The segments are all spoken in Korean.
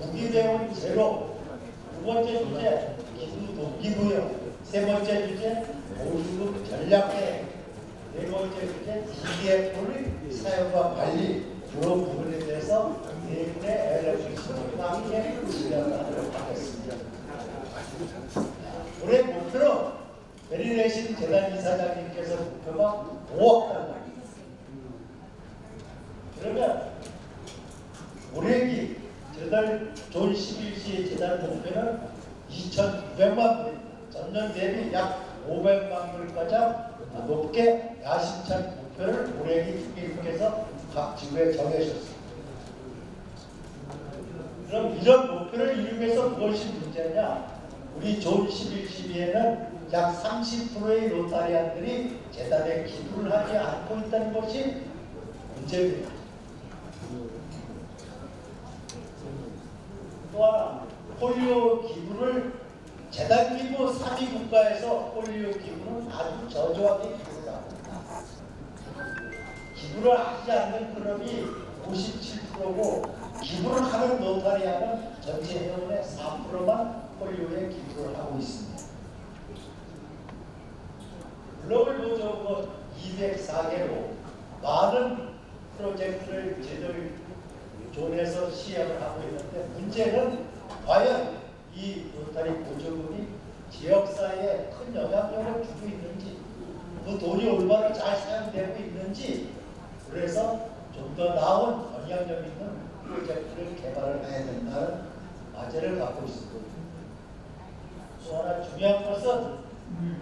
무기배운 제로, 두 번째 주제 기부 동기부여, 세 번째 주제 보수금 전략계, 네 번째 주제 DDF를 사용과 관리, 이런 부분에 대해서 네 분의 LFC와 함께 진행하도록 하겠습니다. 올해 목표로 메리레신 재단 이사장님께서 목표가 5억 달러. 그러면 올해기 재단 존 11시의 재단 목표는 2,900만 불, 전년 대비 약 500만 불가량 높게 야심찬 목표를 올해기 주기님께서 각 지구에 정해주셨습니다. 그럼 이런 목표를 이루기 위해서 무엇이 문제냐? 우리 존 11시에는 약 30%의 로타리안들이 재단에 기부를 하지 않고 있다는 것이 문제입니다. 또 하나, 폴리오 기부를 재단 기부 3위 국가에서 폴리오 기부는 아주 저조하게 기부를 합니다. 기부를 하지 않는 클럽이 57%고 기부를 하는 로타리안은 전체 회원의 4%만 폴리오에 기부를 하고 있습니다. 글로벌 보조금 204개로 많은 프로젝트를 제도를 존에서 시행을 하고 있는데, 문제는 과연 이 로타리 보조금이 지역사회에 큰 영향력을 주고 있는지, 그 돈이 올바로 잘 사용되고 있는지, 그래서 좀 더 나은 영향력 있는 프로젝트를 개발을 해야 된다는 과제를 갖고 있습니다. 또 하나 중요한 것은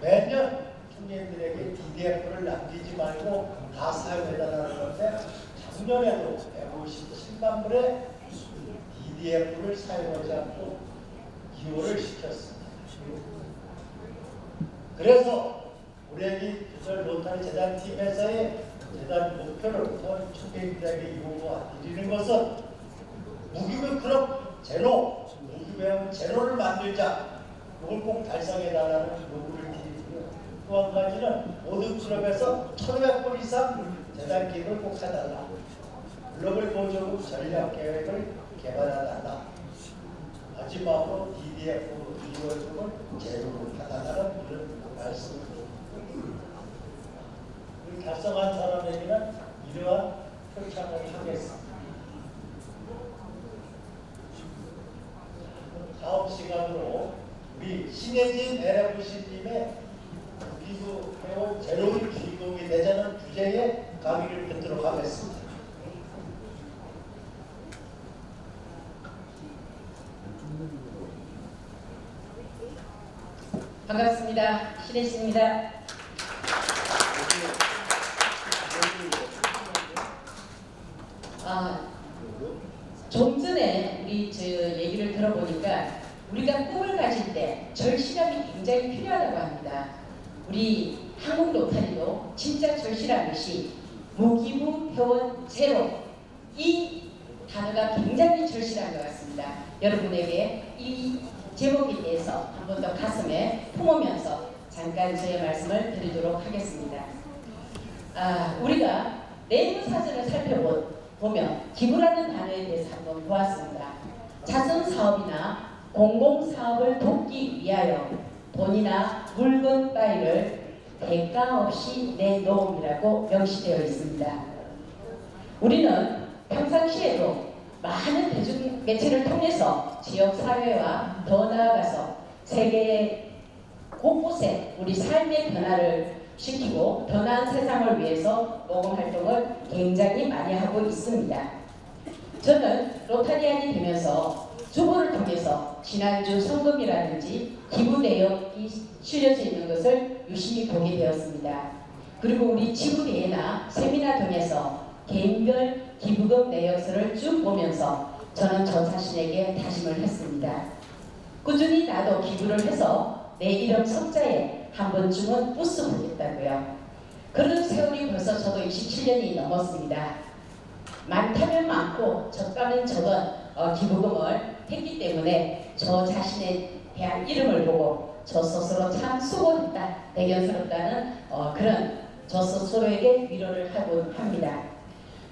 매년 청년들에게 DDF를 남기지 말고 다 사용해달라는 건데, 작년에도 157만 불의 DDF를 사용하지 않고 기호를 시켰습니다. 그래서 올해기 규절 로타리 재단 팀에서의 재단 목표를 청년들에게 요구드리는 것은 무기부 클럽 제로, 무기배움 제로를 만들자. 이걸 꼭 달성해달라는 요구를 드리고요. 또 한 가지는 모든 클럽에서 1,500불 이상 재단 기부를 꼭 해달라. 글로벌 보조금 전략 계획을 개발해달라. 마지막으로 DDF 비월금을 제로로 해달라는 이런 말씀을 드립니다. 달성한 사람에게는 이러한 표창을 하겠습니다. 다음 시간으로 우리 신혜진 LFC님의 기부 회원 제로인 주인공이 되자는 주제의 강의를 듣도록 하겠습니다. 반갑습니다. 신혜진입니다. 좀 전에 우리 얘기를 들어보니까 우리가 꿈을 가질 때 절실함이 굉장히 필요하다고 합니다. 우리 한국 로타리도 진짜 절실한 것이 무기부 회원 제로, 이 단어가 굉장히 절실한 것 같습니다. 여러분에게 이 제목에 대해서 한 번 더 가슴에 품으면서 잠깐 저의 말씀을 드리도록 하겠습니다. 우리가 내부 사전을 살펴보면 기부라는 단어에 대해서 한번 보았습니다. 자선사업이나 공공사업을 돕기 위하여 돈이나 물건 따위를 대가 없이 내놓음이라고 명시되어 있습니다. 우리는 평상시에도 많은 대중매체를 통해서 지역사회와 더 나아가서 세계 곳곳에 우리 삶의 변화를 시키고 더 나은 세상을 위해서 모금활동을 굉장히 많이 하고 있습니다. 저는 로타리안이 되면서 주보를 통해서 지난주 성금이라든지 기부 내역이 실려져 있는 것을 유심히 보게 되었습니다. 그리고 우리 지구대회나 세미나 등에서 개인별 기부금 내역서를 쭉 보면서 저는 저 자신에게 다짐을 했습니다. 꾸준히 나도 기부를 해서 내 이름 석자에 한 번쯤은 웃어보겠다고요. 그런 세월이 벌써 저도 27년이 넘었습니다. 많다면 많고 적다면 적은 기부금을 했기 때문에 저 자신에 대한 이름을 보고 저 스스로 참 수고했다, 대견스럽다는 그런 저 스스로에게 위로를 하곤 합니다.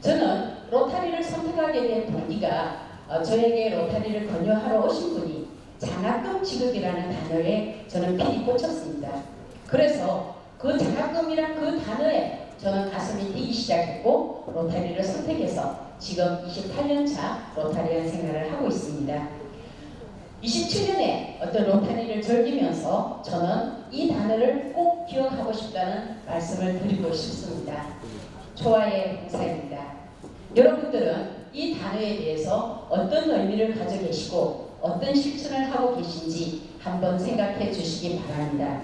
저는 로타리를 선택하게 된 동기가 저에게 로타리를 권유하러 오신 분이 장학금 지급이라는 단어에 저는 필히 꽂혔습니다. 그래서 그 장학금이란 그 단어에 저는 가슴이 뛰기 시작했고 로타리를 선택해서 지금 28년차 로타리안 생활을 하고 있습니다. 27년에 어떤 로타리를 즐기면서 저는 이 단어를 꼭 기억하고 싶다는 말씀을 드리고 싶습니다. 초아의 봉사입니다. 여러분들은 이 단어에 대해서 어떤 의미를 가지고 계시고 어떤 실천을 하고 계신지 한번 생각해 주시기 바랍니다.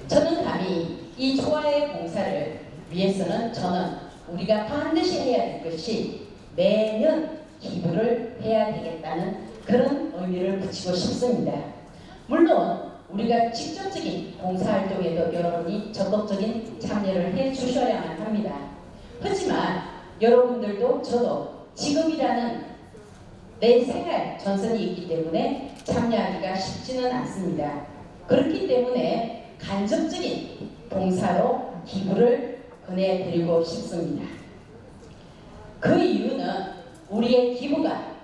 저는 감히 이 초아의 봉사를 위해서는 저는 우리가 반드시 해야 될 것이 매년 기부를 해야 되겠다는 그런 의미를 붙이고 싶습니다. 물론 우리가 직접적인 봉사활동에도 여러분이 적극적인 참여를 해 주셔야만 합니다. 하지만 여러분들도 저도 지금이라는 내 생활 전선이 있기 때문에 참여하기가 쉽지는 않습니다. 그렇기 때문에 간접적인 봉사로 기부를 권해드리고 싶습니다. 그 이유는 우리의 기부가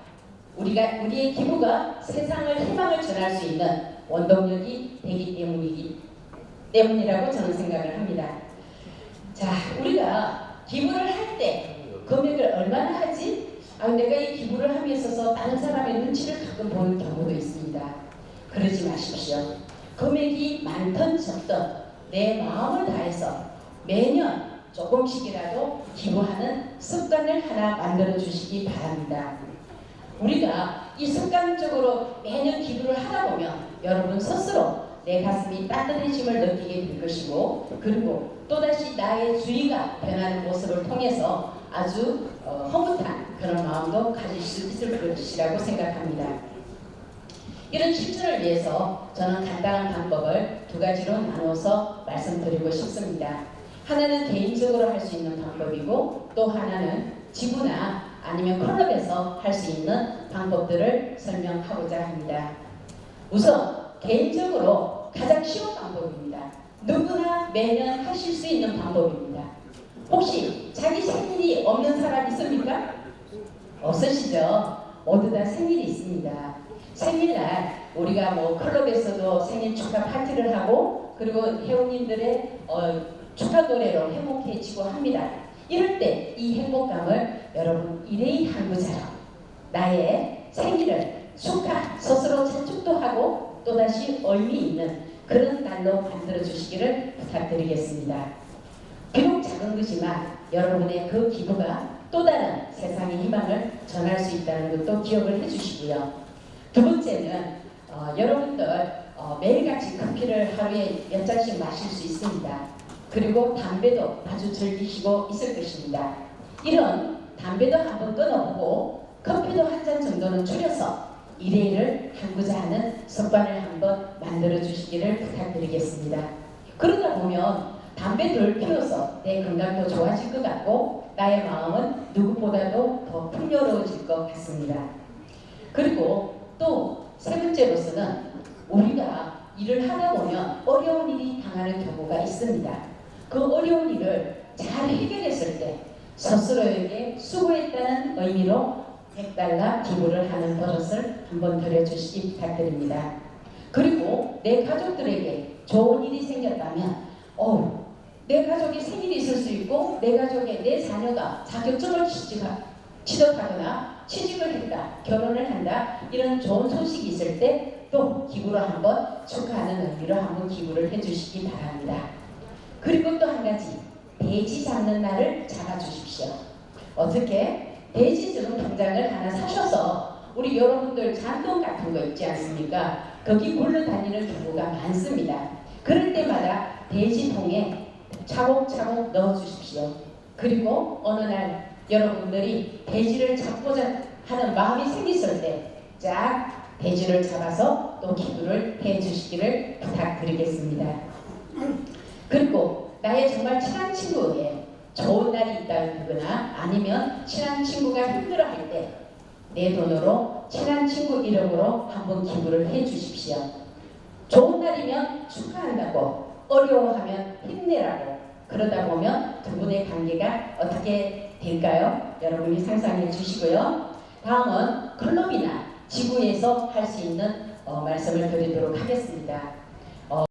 세상을 희망을 전할 수 있는 원동력이 되기 때문이라고 저는 생각을 합니다. 자, 우리가 기부를 할 때 금액을 얼마나 하지? 내가 이 기부를 함에 있어서 다른 사람의 눈치를 가끔 보는 경우도 있습니다. 그러지 마십시오. 금액이 많든 적든 내 마음을 다해서 매년 조금씩이라도 기부하는 습관을 하나 만들어 주시기 바랍니다. 우리가 이 습관적으로 매년 기부를 하다 보면 여러분 스스로 내 가슴이 따뜻해짐을 느끼게 될 것이고, 그리고 또다시 나의 주의가 변하는 모습을 통해서 아주 허무한 그런 마음도 가질 수 있을 것이라고 생각합니다. 이런 실천을 위해서 저는 간단한 방법을 두 가지로 나눠서 말씀드리고 싶습니다. 하나는 개인적으로 할 수 있는 방법이고, 또 하나는 지구나 아니면 클럽에서 할 수 있는 방법들을 설명하고자 합니다. 우선 개인적으로 가장 쉬운 방법입니다. 누구나 매년 하실 수 있는 방법입니다. 혹시 자기 생일이 없는 사람 있습니까? 없으시죠? 모두 다 생일이 있습니다. 생일날 우리가 클럽에서도 생일 축하 파티를 하고, 그리고 회원님들의 축하 노래로 행복해지고 합니다. 이럴 때 이 행복감을 여러분 일회의 한구처럼 나의 생일을 스스로 자축도 하고 또다시 의미 있는 그런 날로 만들어 주시기를 부탁드리겠습니다. 비록 작은 것이지만 여러분의 그 기부가 또 다른 세상의 희망을 전할 수 있다는 것도 기억을 해주시고요. 두 번째는 여러분들 매일같이 커피를 하루에 몇 잔씩 마실 수 있습니다. 그리고 담배도 아주 즐기시고 있을 것입니다. 이런 담배도 한번 끊어보고 커피도 한 잔 정도는 줄여서 일회를 한구자 하는 습관을 한번 만들어 주시기를 부탁드리겠습니다. 그러다 보면 담배 덜 피워서 내 건강도 좋아질 것 같고 나의 마음은 누구보다도 더 풍요로워질 것 같습니다. 그리고 또 세 번째로서는 우리가 일을 하다 보면 어려운 일이 당하는 경우가 있습니다. 그 어려운 일을 잘 해결했을 때 스스로에게 수고했다는 의미로 $100 기부를 하는 버릇을 한번 들여주시기 부탁드립니다. 그리고 내 가족들에게 좋은 일이 생겼다면 내 가족이 생일이 있을 수 있고 내 가족의 내 자녀가 자격증을 취득하거나 취직을 했다, 결혼을 한다, 이런 좋은 소식이 있을 때 또 기부로 한번 축하하는 의미로 한번 기부를 해주시기 바랍니다. 그리고 또 한 가지, 돼지 잡는 날을 잡아주십시오. 어떻게? 돼지 주는 통장을 하나 사셔서 우리 여러분들 잔돈 같은 거 있지 않습니까? 거기 굴러다니는 경우가 많습니다. 그럴 때마다 돼지통에 차곡차곡 넣어주십시오. 그리고 어느 날 여러분들이 돼지를 잡고자 하는 마음이 생겼을 때 쫙 돼지를 잡아서 또 기부를 해주시기를 부탁드리겠습니다. 그리고 나의 정말 친한 친구에게 좋은 날이 있다거나 아니면 친한 친구가 힘들어할 때 내 돈으로 친한 친구 이름으로 한번 기부를 해주십시오. 좋은 날이면 축하한다고, 어려워하면 힘내라고, 그러다 보면 두 분의 관계가 어떻게 될까요? 여러분이 상상해 주시고요. 다음은 클럽이나 지구에서 할 수 있는 말씀을 드리도록 하겠습니다.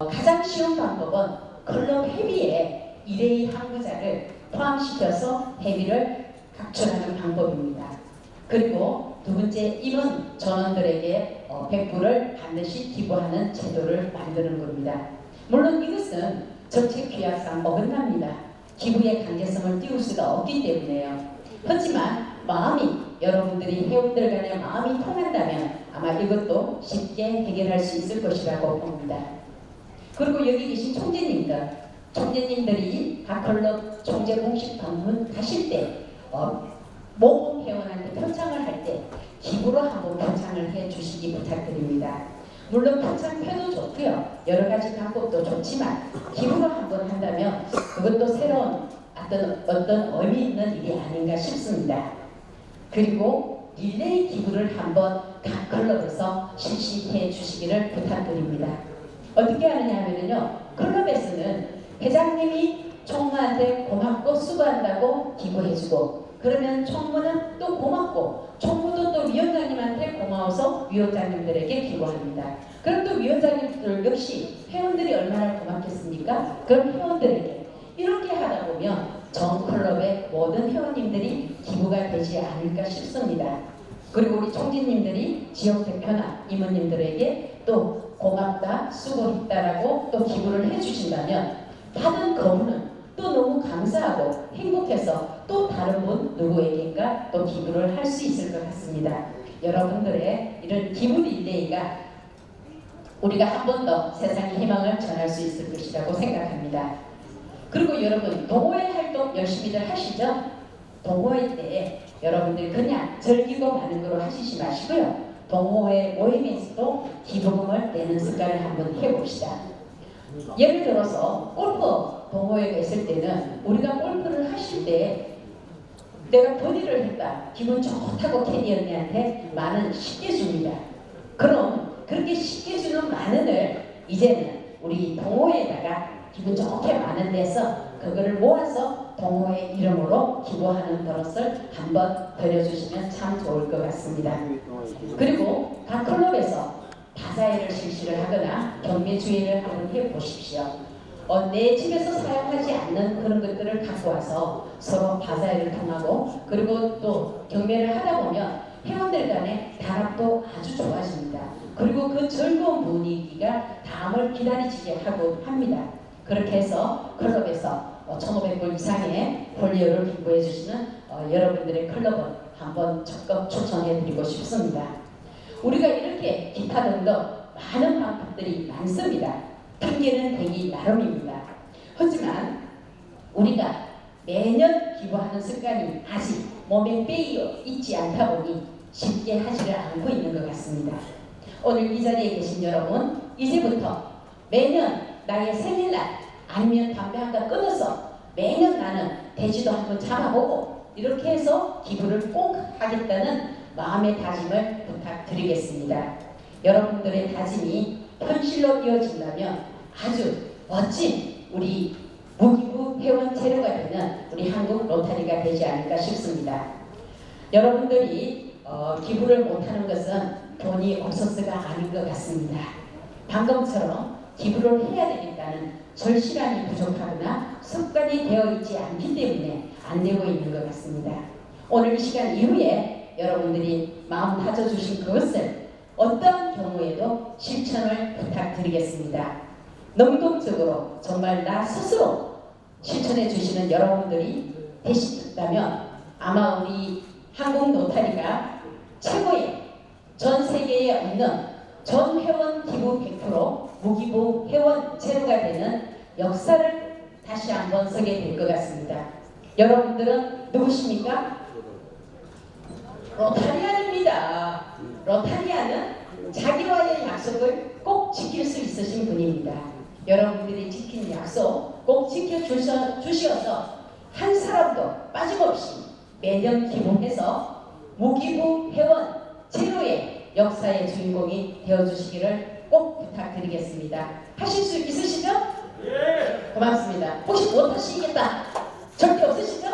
가장 쉬운 방법은 클럽 회비에 1회 항구자를 포함시켜서 회비를 각출하는 방법입니다. 그리고 두 번째, 임원 전원들에게 100불을 반드시 기부하는 제도를 만드는 겁니다. 물론 이것은 정책 규약상 어긋납니다. 기부의 강제성을 띄울 수가 없기 때문에요. 하지만 여러분들이 회원들 간의 마음이 통한다면 아마 이것도 쉽게 해결할 수 있을 것이라고 봅니다. 그리고 여기 계신 총재님들이 각 클럽 총재 공식 방문 가실 때 모금 회원한테 표창을 할 때 기부로 한번 표창을 해 주시기 부탁드립니다. 물론 표창표도 좋고요. 여러 가지 방법도 좋지만 기부로 한번 한다면 그것도 새로운 어떤 의미 있는 일이 아닌가 싶습니다. 그리고 릴레이 기부를 한번 각 클럽에서 실시해 주시기를 부탁드립니다. 어떻게 하느냐 하면요. 클럽에서는 회장님이 총무한테 고맙고 수고한다고 기부해주고, 그러면 총무는 또 고맙고, 총무도 또 위원장님한테 고마워서 위원장님들에게 기부합니다. 그럼 또 위원장님들 역시 회원들이 얼마나 고맙겠습니까? 그럼 회원들에게 이렇게 하다 보면 전 클럽의 모든 회원님들이 기부가 되지 않을까 싶습니다. 그리고 우리 총재님들이 지역 대표나 임원님들에게 또 고맙다, 수고했다라고 또 기부를 해주신다면 받은 그분은 또 너무 감사하고 행복해서 또 다른 분 누구에게인가 또 기부를 할 수 있을 것 같습니다. 여러분들의 이런 기부 릴레이가 우리가 한 번 더 세상의 희망을 전할 수 있을 것이라고 생각합니다. 그리고 여러분 동호회 활동 열심히들 하시죠? 동호회 때 여러분들 그냥 즐기고 마는 거로 하시지 마시고요. 동호회 모임에서도 기부금을 내는 습관을 한번 해봅시다. 예를 들어서 골프 동호회가 있을 때는 우리가 골프를 하실 때 내가 버디를 했다, 기분 좋다고 캐디 언니한테 만원 쉽게 줍니다. 그럼 그렇게 쉽게 주는 만원을 이제는 우리 동호회에다가 기분 좋게 만원 내서 그거를 모아서 동호회 이름으로 기부하는 버릇을 한번 들여주시면 참 좋을 것 같습니다. 그리고 각 클럽에서 바자회를 실시를 하거나 경매주의를 한번 해보십시오. 내 집에서 사용하지 않는 그런 것들을 갖고 와서 서로 바자회를 통하고, 그리고 또 경매를 하다 보면 회원들 간의 단합도 아주 좋아집니다. 그리고 그 즐거운 분위기가 다음을 기다리지게 하고 합니다. 그렇게 해서 클럽에서 1,500불 이상의 폴리오를 기부해 주시는 여러분들의 클럽을 한번 적극 추천해 드리고 싶습니다. 우리가 이렇게 기타 등등 많은 방법들이 많습니다. 핑계는 되기 나름입니다. 하지만 우리가 매년 기부하는 습관이 아직 몸에 빼어 있지 않다 보니 쉽게 하지를 않고 있는 것 같습니다. 오늘 이 자리에 계신 여러분, 이제부터 매년 나의 생일날 아니면 담배 한 대 끊어서 매년 나는 돼지도 한번 잡아보고 이렇게 해서 기부를 꼭 하겠다는 마음의 다짐을 부탁드리겠습니다. 여러분들의 다짐이 현실로 이어진다면 아주 멋진 우리 무기부 회원 체류가 되는 우리 한국 로타리가 되지 않을까 싶습니다. 여러분들이 기부를 못하는 것은 돈이 없어서가 아닌 것 같습니다. 방금처럼 기부를 해야 되겠다는 절실함이 부족하거나 습관이 되어 있지 않기 때문에 안 되고 있는 것 같습니다. 오늘 이 시간 이후에 여러분들이 마음 다져주신 그것을 어떤 경우에도 실천을 부탁드리겠습니다. 능동적으로 정말 나 스스로 실천해 주시는 여러분들이 되신다면 아마 우리 한국 로타리가 최고의 전 세계에 없는 전 회원 기부 100% 무기부 회원 제로가 되는 역사를 다시 한번 서게 될 것 같습니다. 여러분들은 누구십니까? 로타리안입니다. 로타리안은 자기와의 약속을 꼭 지킬 수 있으신 분입니다. 여러분들이 지킨 약속 꼭 지켜주셔서 한 사람도 빠짐없이 매년 기부해서 무기부 회원 제로의 역사의 주인공이 되어주시기를 꼭 부탁드리겠습니다. 하실 수 있으시죠? 예! 고맙습니다. 혹시 못하시겠다? 절대 없으시죠?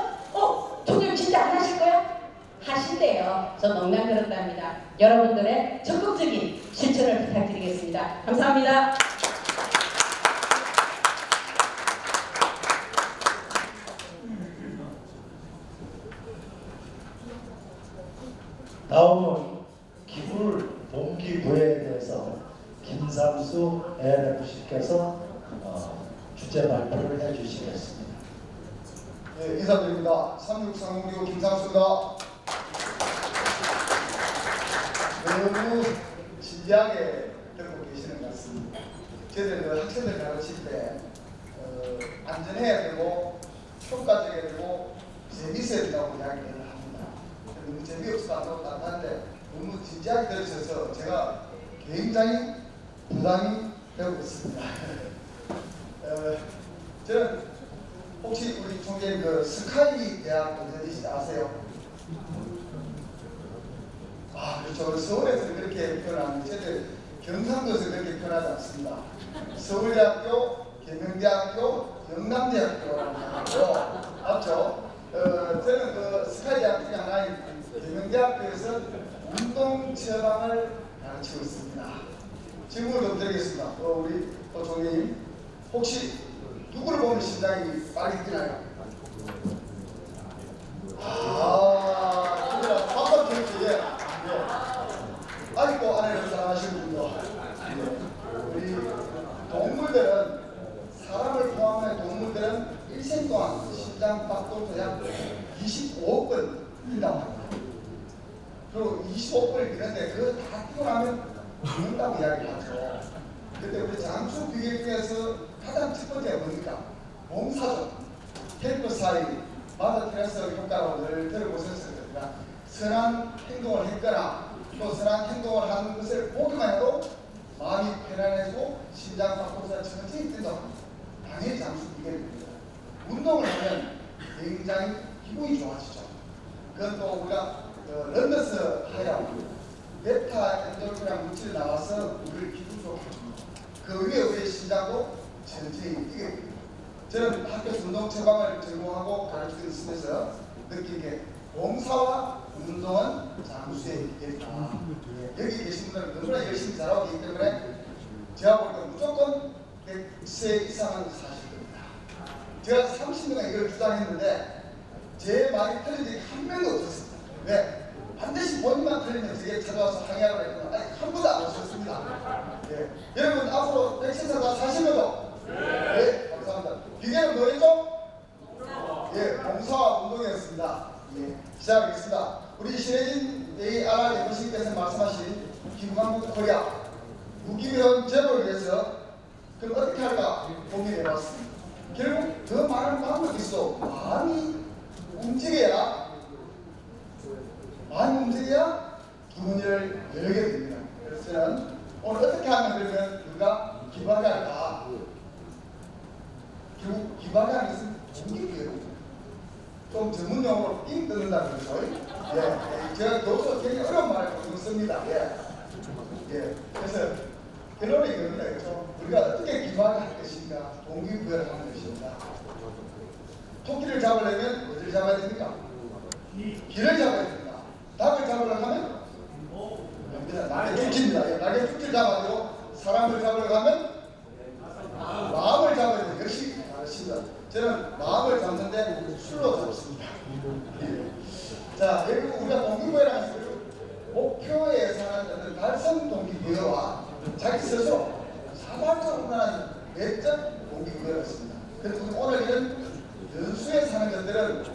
총님 진짜 안 하실 거야? 하실 때 시대예요. 저 농담 그렇답니다. 여러분들의 적극적인 실천을 부탁드리겠습니다. 감사합니다. 다음은 기부를 동기부여에 대해서 김삼수 ANFC께서 주제 발표를 해주시겠습니다. 네, 인사드립니다. 3630 김상수입니다. 너무 진지하게 듣고 계시는 것 같습니다. 저희들 학생들 가르칠 때 안전해야 되고 효과적이어야 되고 재밌어야 된다고 이야기를 합니다. 너무 재미없어도 안 되고 나타나는데 너무 진지하게 들으셔서 제가 굉장히 부담이 되고 있습니다. 저는 혹시 우리 총재님 그 스카이 대학 어디인지 아세요? 아 그렇죠. 서울에서 그렇게 표현하는 저희들 경상도에서 그렇게 표현하지 않습니다. 서울대학교, 계명대학교, 영남대학교라는 학교요. 맞죠? 저는 그 스카이 대학 중에 하나인 계명대학교에서 운동 처방을 가르치고 있습니다. 질문을 좀 드리겠습니다. 우리 또 총재님 혹시 누구를 보면 심장이 빨리 뛰나요? 그거랑 한번 들을게요. 예. 아직도 안에서 사랑하시는 분도. 우리 동물들은 사람을 포함한 동물들은 일생 동안 심장 박동수 약 25억 번 뛴다고 합니다. 그리고 25억 번을 뛰는데 그거 다 뛰고 나면 죽는다고 이야기를 하죠. 근데 우리 장수 비결 중에서 가장 첫 번째가 뭡니까? 몸사죠. 헬퍼사이, 마더 테레스 효과로 늘 들어보셨을 겁니다. 선한 행동을 했거나 또 선한 행동을 하는 것을 보기만 해도 마음이 편안해지고 심장 박동수가 천천히 뛴다고 합니다. 당연히 장수 비결입니다. 운동을 하면 굉장히 기분이 좋아지죠. 그건 또 우리가 런너스 하이라고 베타 엔도르핀이라는 물질이 나와서 우리를 기분 좋게 합니다. 그 위에 우리의 심장도 천천히 뛰게 됩니다. 저는 학교에서 운동 처방을 전공하고 가르치고 있으면서 느낀 게 봉사와 운동은 장수의 비결이다. 여기 계신 분들은 너무나 열심히 잘하고 있기 때문에 제가 볼 때 무조건 100세 이상은 사실 겁니다. 제가 30년간 이걸 주장했는데 제 말이 틀린 적이 한 명도 없었습니다. 왜? 반드시 본인만 틀리면 저게 찾아와서 항의하고 했지만 아직 한 번도 안 오셨습니다. 예. 여러분 앞으로 100세에서 다 사실 거죠? 네, 감사합니다. 비결은 뭐였죠? 예, 봉사와 운동이었습니다. 예, 시작하겠습니다. 우리 신혜진 AR 대표님께서 말씀하신 김광국 코리아 무기면 제로를 위해서 그럼 어떻게 할까 고민해봤습니다. 결국 더 많은 방법이 있어. 마음이 움직여야 주머니를 열게 됩니다. 그래서 저는 오늘 어떻게 하면 그러면 우리가 기부하게 할까? 결국 기부하게 하는 것은 동기부여입니다. 좀 전문용어로 삥 뜯는다는 거죠. 예. 제가 교수로 굉장히 어려운 말을 좀 씁니다. 예. 그래서 결론이 이겁니다. 그렇죠? 우리가 어떻게 기부하게 할 것인가? 동기부여를 하는 것입니다. 토끼를 잡으려면 어디를 잡아야 됩니까? 귀를 잡아야 됩니다. 닭을 잡으려고 하면 날개 축지입니다. 날개 축지를 잡아도 사람을 잡으려고 하면 마음을 잡아야 돼요. 역시 다르십니다. 저는 마음을 잡는데 술로 잡습니다. 자, 여기 우리가 동기부여라는 것을 목표에 예상하는 어떤 달성 동기부여와 자기 스스로 사발적으로 하는 내적 동기부여가 있습니다. 그래서 오늘 이런 연수에 사는 것들은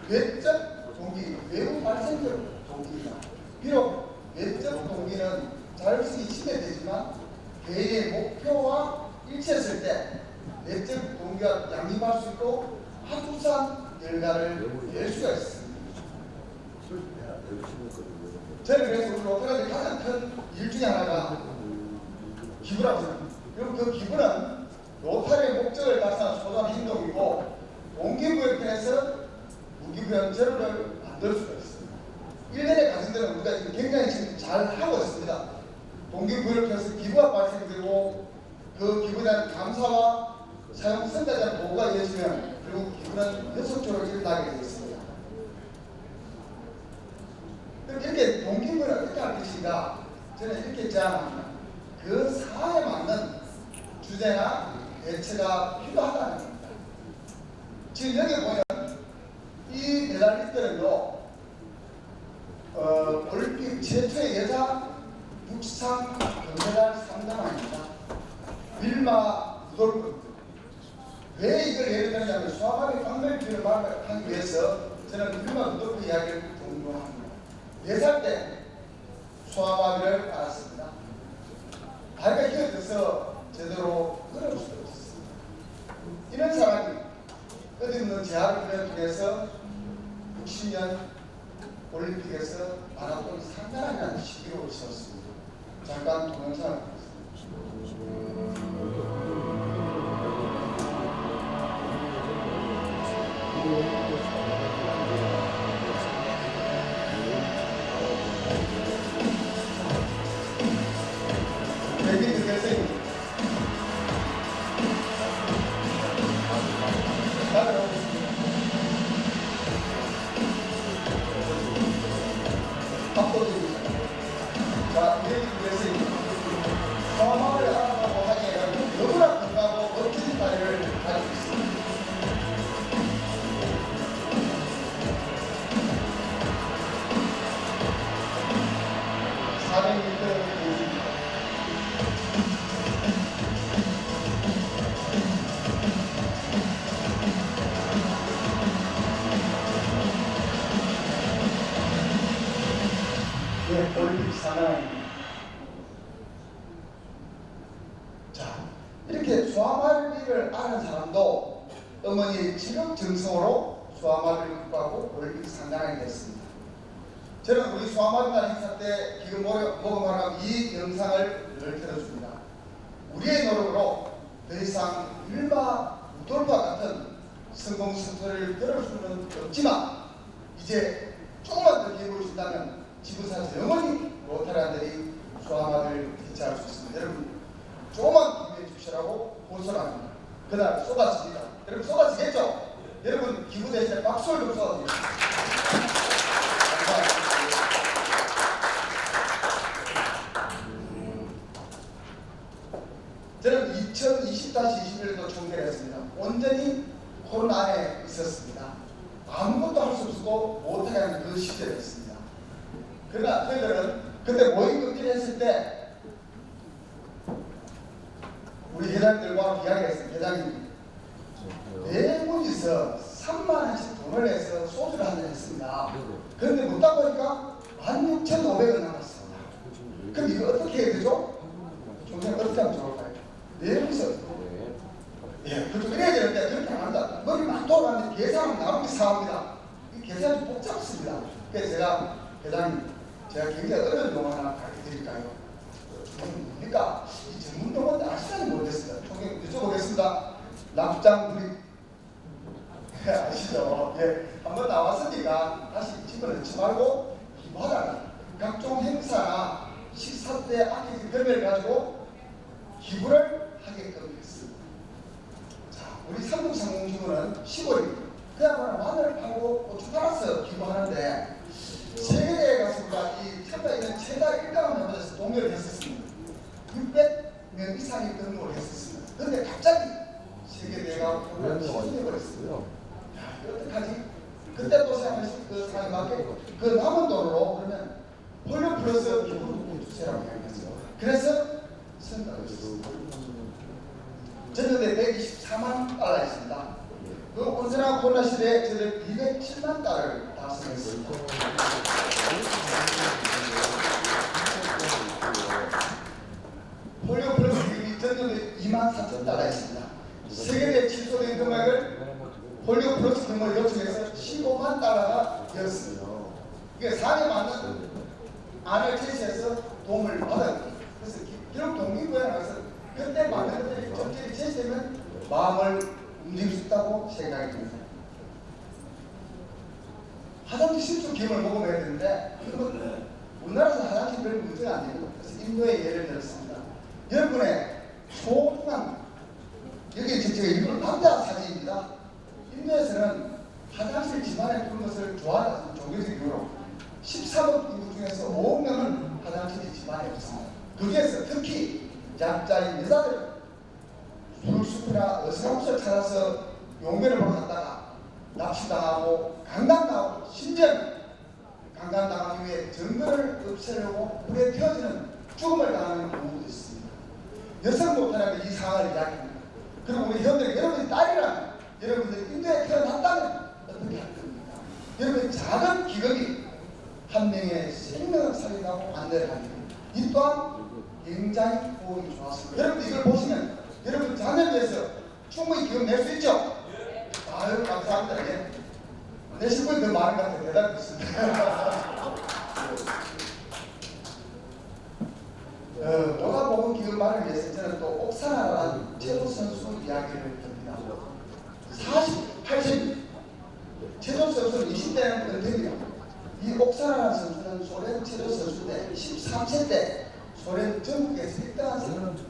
외적 동기, 외부 발생적 동기입니다. 비록 외적 동기는 자율성이 침해되지만 개인의 목표와 일치했을 때 내적 동기가 양립할 수 있고 아주산 결과를 낼 수가 있습니다. 저는 그래서 우리 로터라의 가장 큰 일 중에 하나가 기부라고 생각합니다. 그리고 그 기부는 로터리의 목적을 달성하는 소소한 행동이고 동기부여 편에서 무기부여 제로를 만들 수가 있습니다. 일련의 과정들은 우리가 지금 굉장히 지금 잘 하고 있습니다. 동기부여를 통해서 기부가 발생되고 그 기부에 대한 감사와 사용 선택에 대한 보고가 이어지면 결국 기부는 계속적으로 일어나게 되어 있습니다. 그럼 이렇게 동기부여를 어떻게 할 것인가? 저는 이렇게 제안합니다. 그 사안에 맞는 주제나 대처가 필요하다는 겁니다. 지금 여기 보면 이 메달리스트는요, 올림픽 최초의 여자 육상 금메달 상당합니다. 윌마 루돌프. 왜 이걸 예를 들냐면 수아마비 광명주를 하기 위해서 저는 윌마 루돌프 이야기를 공유합니다. 4살 때 수아마비를 알았습니다. 다리가 기어져서 제대로 걸을 수도 없었습니다. 이런 사람이 끝없는 재활을 통해서 60년 올림픽에서 마라톤 상당한 시기록을 세웠습니다. 잠깐 동영상을 데뷔 결승입니다. 압도적입니다. 자, 데뷔 결승입니다. 성화를 알아보고 하기에는 너무나 건강하고 멋진 다리를 가지고 있습니다. 올림픽 상황입니다. 자, 이렇게 수아마비를 아는 사람도 어머니의 지극정성으로 수아마비를 극복하고 올림픽 상당하게 됐습니다. 저는 우리 수아마비날 행사 때 기금 모금하는 이 영상을 늘 들어줍니다. 우리의 노력으로 더 이상 윌마 루돌프와 같은 성공 스토리를 들을 수는 없지만 이제 조금만 더 기회를 준다면 지구상에서 영원히 로타리안들이 수아마비를 대체할 수 있습니다. 여러분 조금만 기회해 주시라고 호소합니다. 그날 쏟아집니다. 여러분 쏟아지겠죠? 여러분 기부 대신에 박수를 좀 쏟아드립니다. 감사합니다. 저는 2020-21년도 총계를 했습니다. 온전히 코로나 안에 있었습니다. 아무것도 할 수 없고 못하게 하는 그 시절이었습니다. 그러나 저희들은 그때 모임 금지를 했을 때 우리 회장들과 이야기했습니다. 회장님, 네 분이서 3만 원씩 돈을 내서 소주를 한잔 했습니다. 그런데 묻다 보니까 16,500원 남았습니다. 그럼 이거 어떻게 해야 되죠? 종생 어떻게 하면 좋을까요? 네 분이서 예, 그렇죠. 이래야 되는데 그렇게 안 한다. 머리 막 돌아가는데 계산은 나름이 사옵니다. 이 계산이 복잡습니다. 그래서 제가 회장님, 제가 굉장히 어려운 용어 하나 가르쳐 드릴까요? 뭡니까? 이 전문 용어인데 아시다니 모르겠습니다. 총회 여쭤보겠습니다. 납장 불입 아시죠? 예, 한번 나왔으니까 다시 집어넣지 말고 기부하라. 각종 행사나 식사 때 아끼는 금액을 가지고 기부를 하게끔 했습니다. 자, 우리 삼국상공기부는 10월입니다. 그야말로 마늘을 팔고 고추 팔아서 기부하는데 세계대회 갔습니다. 이 참가 있는 최다 1등을 넘어서 동료를 했었습니다. 600명 이상이 등록을 했었습니다. 그런데 갑자기 세계대회가 코로나로 취소해버렸습니다. 야, 이거 어떡하지? 그때 또 생각했을 그 상황에 맞게 그 남은 돈으로 그러면 폴리오 플러스 기부를 주세요라고 이야기했어요. 그래서 선택을 했습니다. 전년에 124만 달러였습니다. 그 온전한 코로나 시대에 저희들 207만 달러를 달성했습니다. 폴리오 플러스 기금이 전년에 24,000달러였습니다. 세계대 취소된 금액을 폴리오 플러스 금을 요청해서 15만 달러가 되었습니다. 이게 사례 맞는 안을 제시해서 도움을 받았습니다. 그래서 기록 동기부여에 나가서 그때 많은 것들이 적절히 제시되면 마음을 움직일 수 있다고 생각이 듭니다. 화장실 실수 기름을 먹어야 되는데 우리나라에서 화장실 별로 문제가 안 됩니다. 그래서 인도의 예를 들었습니다. 여러분의 소중한 여기 제가 일본 남자 사진입니다. 인도에서는 화장실 집안에 두는 것을 좋아하는 종교적 이유로 13억 인구 중에서 5명은 화장실이 집안에 없습니다. 그 중에서 특히 약자인 여자들 술숲이나 어스랑스를 찾아서 용변을 보러 갔다가 납치당하고 강간당하고 심지어 강간당한 이후에 증거를 없애려고 불에 태워지는 죽음을 당하는 경우도 있습니다. 여성노태라는 이 상황을 이야기합니다. 그리고 우리 현대 여러분이 딸이라면 여러분들이 인도에 태어났다면 어떻게 할 겁니까? 여러분 작은 기금이 한 명의 생명을 살린다고 안내를 합니다. 이 또한 굉장히 호응이 좋았습니다. 여러분 이걸 보시면 여러분 자녀를 위해서 충분히 기금 낼 수 있죠? 아유 감사합니다. 예. 내실 분이 더 많은 것 같아요. 대단했습니다. 노가보건 기금 마련을 위해서 저는 또 옥사나라는 체조 선수 이야기를 듭니다. 80 체조 선수는 20대는 은퇴입니다. 이 옥사나라는 선수는 소련 체조 선수 때 13세 때 소련 전국에서 1등한 선수.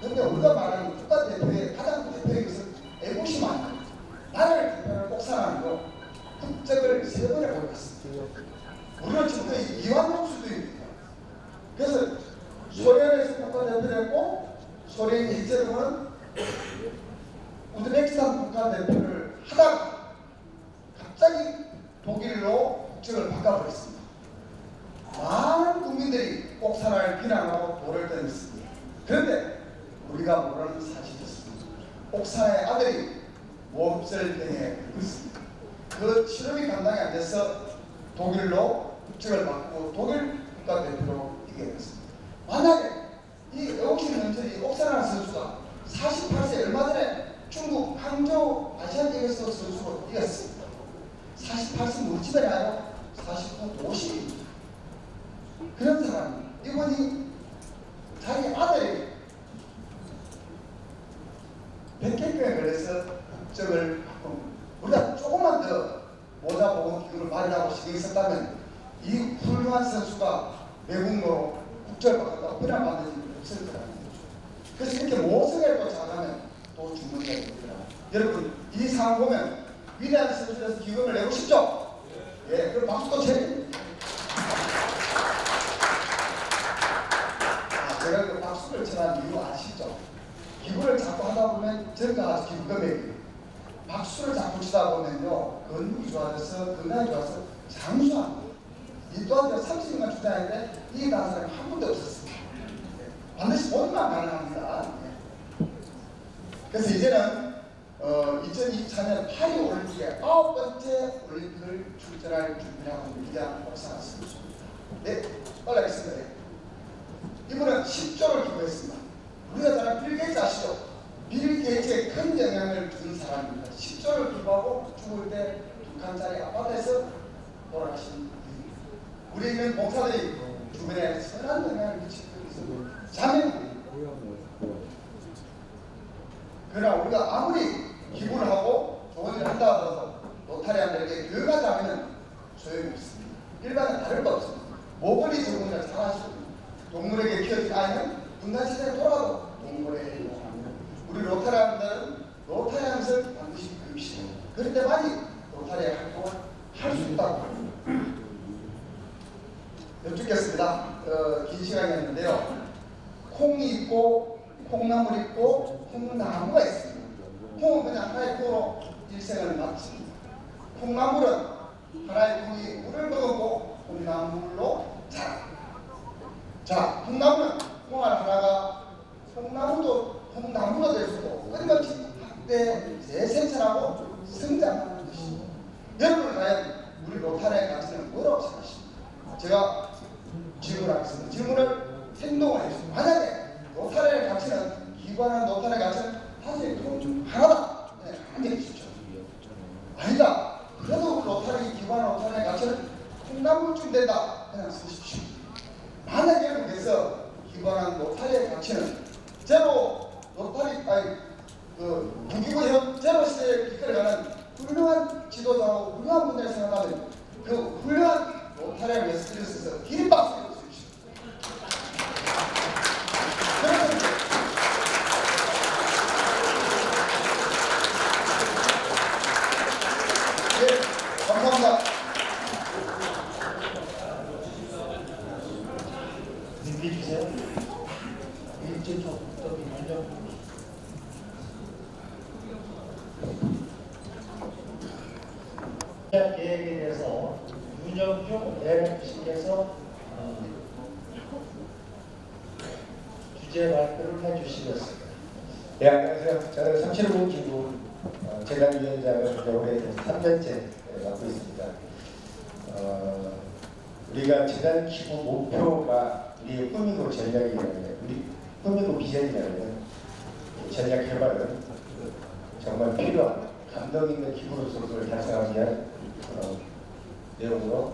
그런데 우리가 말하는 국가대표의 가장 대표의 것은 애국심만 나라를 대표하는 옥사나라는 거 국적을 3번에 보였습니다. 우리는 지금 이완용 수도입니다. 그래서 소련에서 국가대표를 했고 소련이 일제로는 우즈베키스탄 국가대표를 하다가 갑자기 독일로 국적을 바꿔버렸습니다. 많은 국민들이 옥사나라를 비난하고 돌을 던졌습니다. 그런데 우리가 모르는 사실이었습니다. 옥사나의 아들이 몹쓸병에 걸렸습니다. 그 치료비 감당이 안 돼서 독일로 국적을 바꾸고 독일 국가대표로 이게 됐습니다. 만약에 이 애국심 넘치는 옥사나라 선수가 48세 얼마 전에 중국 항저우 아시안게임에서 선수로 이겼습니다. 48세 물집에 아니라 49, 50입니다. 그런 사람이 이분이 자기 아들이 백혈병에 걸려서 국적을 바꿉니다. 우리가 조금만 더 모자보건 기금을 마련하고 신경 썼다면 이 훌륭한 선수가 외국으로 국적을 바꿨다고 비난받는 일이 없을 거라는 거죠. 그래서 이렇게 모성애도 잘하면 또 주문이 됩니다. 여러분 이 상황 보면 위대한 선수에서 기금을 내고 싶죠? 예, 그럼 박수도 쳐야 제가 그 박수를 쳐는 이유 아시죠? 기부를 자꾸 하다 보면 증가하죠. 기부 금액이. 박수를 자꾸 치다 보면요 근육이 좋아져서 건강이 좋아서 장수합니다. 이 또한 30년간 주장했는데 이 나은 사람이 한 분도 없었습니다. 반드시 본인만 가능합니다. 그래서 이제는 2024년 파리 올림픽의 9번째 올림픽을 출전할 준비를 하고 있는 위대한 옥사나 선수입니다. 네, 빨리 하겠습니다. 이분은 10조를 기부했습니다. 우리가 잘 아는 빌 게이츠 아시죠? 빌 게이츠에 큰 영향을 준 사람입니다. 10조를 기부하고 죽을 때 2칸짜리 아파트에서 돌아가신 분입니다. 우리는 목사들이 주변에 선한 영향을 미치고 있습니다. 자매는 그러나 우리가 아무리 기부를 하고 좋은 일을 한다 하더라도 로타리안들에게 여가 자매는 소용이 없습니다. 일반은 다를 거 없습니다. 모글리 전문을 잘 하시고 동물에게 키워진 아이는 분단시대에 돌아도 동물에게 이용합니다. 우리 로타리안들은 로타리안 것을 반드시 배우시고 그럴 때만이 로타리안 활동을 할 수 있다고 합니다. 여쭙겠습니다. 긴 시간이었는데요. 콩이 있고 콩나물이 있고 콩나무가 있습니다. 콩은 그냥 하나의 콩으로 일생을 마칩니다. 콩나물은 하나의 콩이 물을 먹었고 콩나물로 자랍니다. 자, 콩나무는 콩알 하나가 콩나무가 될 수도 끊임없이 확대 재생산하고 성장하는 것입니다. 여러분 과연 우리 로타리의 가치는 뭐라고 생각하십니까? 제가 질문하겠습니다. 질문을 행동을 해주세요. 만약에 로타리의 가치는 기관한 로타리의 가치는 사실 돈 하나다. 네, 안 되겠죠. 아니다. 그래도 로타리 기관한 로타리의 가치는 콩나물쯤 된다. 그냥 쓰십시오. 만약에 여러분께서 기관한 로타리의 가치는 제로 로타리 무기고 현 제로 시대에 이끌어가는 훌륭한 지도자하고 훌륭한 분들을 생각하면 그 훌륭한 로타리를 위해서 쓰셔서 긴 박수를 주십시오. 네, 감사합니다. 준비 주세요. 일제 좀 먼저. 계획에 대해서 윤영중 대표님께서 주제 발표를 해주시겠습니다. 네, 안녕하세요. 저는 3750 기부 재단위원장을 올해 3년째 맡고 있습니다. 우리가 재단 기부 목표가 우리의 꿈이고 전략이라면, 우리 꿈이고 비전이라면 전략 개발은 정말 필요한 감동 있는 기부로서 그걸 달성하기 위한 내용으로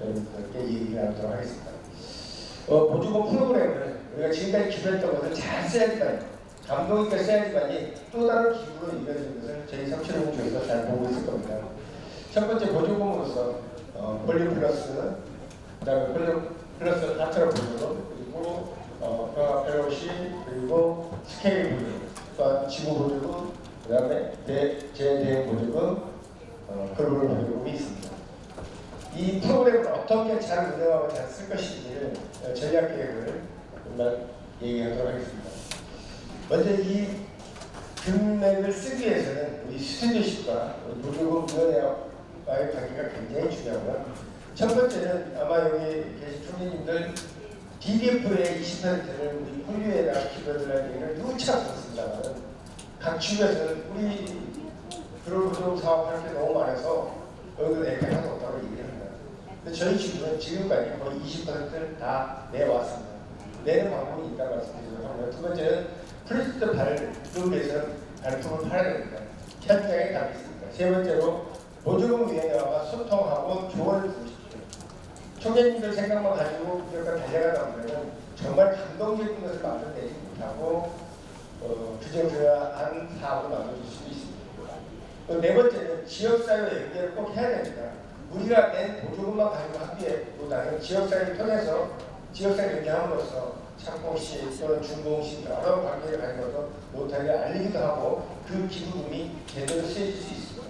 여러분들께 얘기를 나누도록 하겠습니다. 보조금 프로그램을 우리가 지금까지 기부했던 것을 잘 써야지만, 감동 있게 써야지만이 또 다른 기부로 이루어지는 것을 저희 3750 쪽에서 잘 보고 있을 겁니다. 첫 번째 보조금으로서 볼륨 플러스, 그 다음에 볼륨 플러스 하트로 보조금, 그리고 펠로시, 그리고 스케일 보조금, 또한 지구 보조금, 그 다음에 재대응 보조금, 글로벌 보조금이 있습니다. 이 프로그램을 어떻게 잘 운영하고 잘 쓸 것인지를 전략 계획을 정말 얘기하도록 하겠습니다. 먼저 이 금액을 쓰기 위해서는 우리 스튜디오십과 보조금위원회와의 관계가 굉장히 중요하고요. 첫 번째는 아마 여기 계신 총리님들 DDF의 20%를 우리 폴리에다가 기부해달라는 얘기를 누차 들었습니다만, 각 주에서는 우리 그룹 사업할 게 너무 많아서 여기도 액땜 하나도 없다고 얘기를 합니다. 근데 저희 지구는 지금까지 거의 20%를 다 내왔습니다. 내는 방법이 있다고 말씀드리도록 하고요. 두 번째는 프로젝트 발급에서는 발품을 팔아야 됩니다. 현장에 답이 있습니다. 세 번째로 보조금위원회와 소통하고 조언을 주십시오. 총재님들 생각만 가지고 무조건 달려가다 보면 정말 감동적인 것을 만들어내지 못하고 부정부정한 사업을 만들어줄 수 있습니다. 네 번째는 지역사회 연계를 꼭 해야 됩니다. 우리가 낸 보조금만 가지고 하기보다는 지역사회를 통해서 지역사회 연계함으로써 창공시 또는 중공시 여러 관계를 가지고서 못하게 알리기도 하고 그 기부금이 제대로 쓰여질 수 있습니다.